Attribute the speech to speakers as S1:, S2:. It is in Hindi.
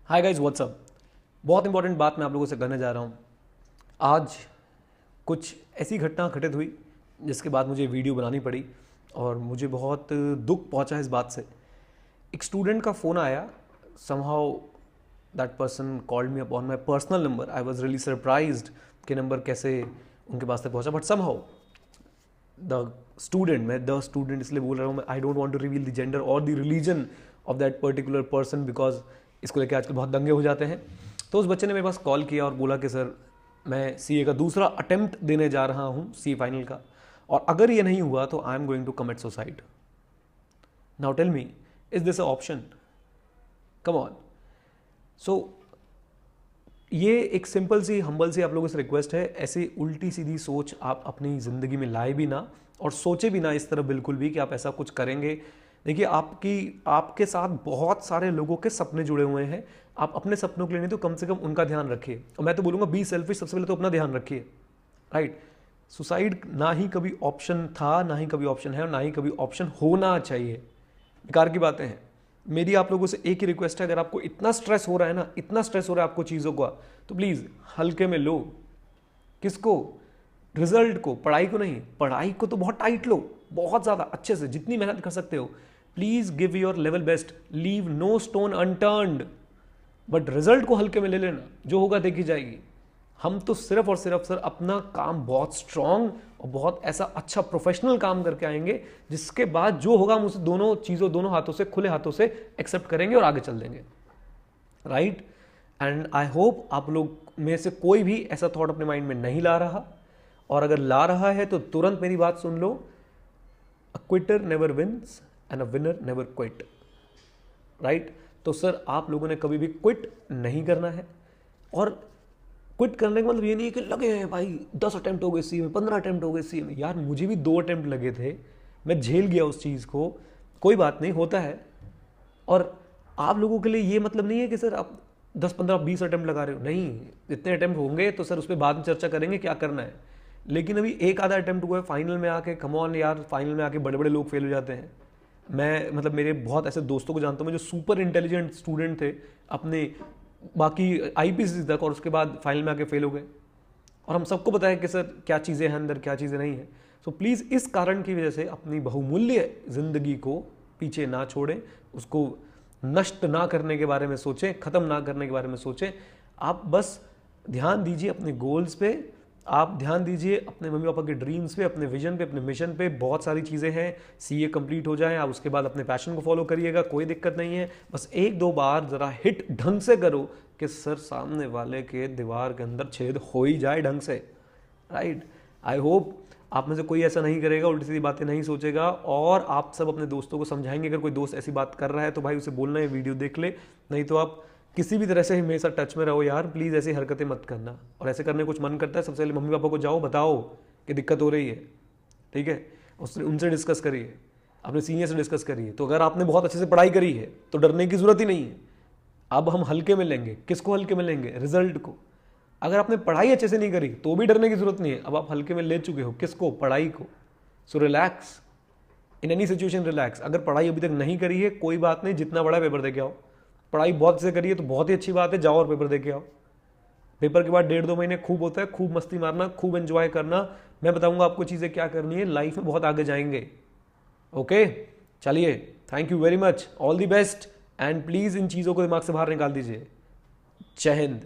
S1: हाय गाइस, व्हाट्सअप। बहुत इंपॉर्टेंट बात मैं आप लोगों से करने जा रहा हूँ। आज कुछ ऐसी घटना घटित हुई जिसके बाद मुझे वीडियो बनानी पड़ी और मुझे बहुत दुख पहुँचा इस बात से। एक स्टूडेंट का फ़ोन आया, somehow that person called me upon my personal number. I was really surprised कि नंबर कैसे उनके पास तक पहुँचा, बट समहाउ द स्टूडेंट, मैं द स्टूडेंट इसलिए बोल रहा हूँ, I don't want to reveal the gender और the religion of that particular person, because इसको लेकर आजकल बहुत दंगे हो जाते हैं। तो उस बच्चे ने मेरे पास कॉल किया और बोला कि सर, मैं सीए का दूसरा अटेम्प्ट देने जा रहा हूँ, सी फाइनल का, और अगर ये नहीं हुआ तो I am going to commit suicide. Now tell me, is this a option? Come on. So ये एक सिंपल सी हम्बल सी आप लोगों से रिक्वेस्ट है, ऐसी उल्टी सीधी सोच आप अपनी ज़िंदगी में लाए भी ना और सोचे भी ना इस तरह बिल्कुल भी कि आप ऐसा कुछ करेंगे। देखिए, आपके साथ बहुत सारे लोगों के सपने जुड़े हुए हैं। आप अपने सपनों के लिए नहीं तो कम से कम उनका ध्यान रखिए। और मैं तो बोलूँगा, बी सेल्फिश। सबसे पहले तो अपना ध्यान रखिए, राइट। सुसाइड ना ही कभी ऑप्शन था, ना ही कभी ऑप्शन है, और ना ही कभी ऑप्शन होना चाहिए। बेकार की बातें हैं। मेरी आप लोगों से एक ही रिक्वेस्ट है, अगर आपको इतना स्ट्रेस हो रहा है ना, इतना स्ट्रेस हो रहा है आपको चीज़ों का, तो प्लीज़ हल्के में लो। किसको? रिजल्ट को, पढ़ाई को नहीं। पढ़ाई को तो बहुत टाइट लो, बहुत ज़्यादा अच्छे से, जितनी मेहनत कर सकते हो। Please give your level best, leave no stone unturned. But result को हल्के में ले लेना, जो होगा देखी जाएगी। हम तो सिर्फ और सिर्फ सर अपना काम बहुत स्ट्रांग और बहुत ऐसा अच्छा प्रोफेशनल काम करके आएंगे, जिसके बाद जो होगा हम उसे दोनों हाथों से, खुले हाथों से एक्सेप्ट करेंगे और आगे चल देंगे, राइट। एंड आई होप आप लोग में से कोई भी ऐसा थॉट अपने माइंड में नहीं ला रहा, और अगर ला रहा है तो तुरंत मेरी बात सुन लो। A quitter never wins and a winner never quit, right. तो सर आप लोगों ने कभी भी क्विट नहीं करना है। और क्विट करने का मतलब ये नहीं है कि लगे हैं भाई 10 अटेम्प्ट हो गए सी में, 15 अटेम्प्ट हो गए सी में। यार, मुझे भी 2 अटेम्प्ट लगे थे, मैं झेल गया उस चीज़ को, कोई बात नहीं, होता है। और आप लोगों के लिए ये मतलब नहीं है कि सर आप 10, 15, 20 अटेम्प्ट लगा रहे हो, नहीं। इतने अटेम्प्ट होंगे तो सर उस पर बाद में चर्चा करेंगे क्या करना है। लेकिन अभी एक आधा अटेम्प्ट हुआ है फाइनल में आके, कम ऑन यार, फाइनल में आके बड़े बड़े लोग फेल हो जाते हैं। मैं मतलब मेरे बहुत ऐसे दोस्तों को जानता हूँ मैं, जो सुपर इंटेलिजेंट स्टूडेंट थे अपने बाकी आईपीसी तक, और उसके बाद फाइनल में आके फेल हो गए। और हम सबको पता है कि सर क्या चीज़ें हैं अंदर, क्या चीज़ें नहीं हैं। सो प्लीज़ इस कारण की वजह से अपनी बहुमूल्य ज़िंदगी को पीछे ना छोड़ें, उसको नष्ट ना करने के बारे में सोचें, ख़त्म ना करने के बारे में सोचें। आप बस ध्यान दीजिए अपने गोल्स पे, आप ध्यान दीजिए अपने मम्मी पापा के ड्रीम्स पे, अपने विजन पे, अपने मिशन पे। बहुत सारी चीज़ें हैं, सीए कंप्लीट हो जाए, आप उसके बाद अपने पैशन को फॉलो करिएगा, कोई दिक्कत नहीं है। बस 1-2 बार ज़रा हिट ढंग से करो कि सर सामने वाले के दीवार के अंदर छेद हो ही जाए ढंग से, राइट। आई होप आप में से कोई ऐसा नहीं करेगा, उल्टी सीधी बातें नहीं सोचेगा, और आप सब अपने दोस्तों को समझाएंगे। अगर कोई दोस्त ऐसी बात कर रहा है तो भाई उसे बोलना है वीडियो देख ले, नहीं तो आप किसी भी तरह से मेरे साथ टच में रहो यार, प्लीज़ ऐसी हरकतें मत करना। और ऐसे करने कुछ मन करता है, सबसे पहले मम्मी पापा को जाओ, बताओ कि दिक्कत हो रही है, ठीक है। उससे उनसे डिस्कस करिए, अपने सीनियर से डिस्कस करिए। तो अगर आपने बहुत अच्छे से पढ़ाई करी है तो डरने की ज़रूरत ही नहीं है। अब हम हल्के में लेंगे, किसको हल्के में लेंगे? रिजल्ट को। अगर आपने पढ़ाई अच्छे से नहीं करी तो भी डरने की जरूरत नहीं है, अब आप हल्के में ले चुके हो, किसको? पढ़ाई को। So relax, in any situation relax. अगर पढ़ाई अभी तक नहीं करी है, कोई बात नहीं, जितना बड़ा पेपर दे के आओ। पढ़ाई बहुत अच्छे से करी है तो बहुत ही अच्छी बात है, जाओ और पेपर दे के आओ। पेपर के बाद 1.5-2 महीने खूब होता है, खूब मस्ती मारना, खूब एंजॉय करना। मैं बताऊंगा आपको चीज़ें क्या करनी है, लाइफ में बहुत आगे जाएंगे। ओके, चलिए, thank you very much, all the best, and please इन चीज़ों को दिमाग से बाहर निकाल दीजिए। जय हिंद।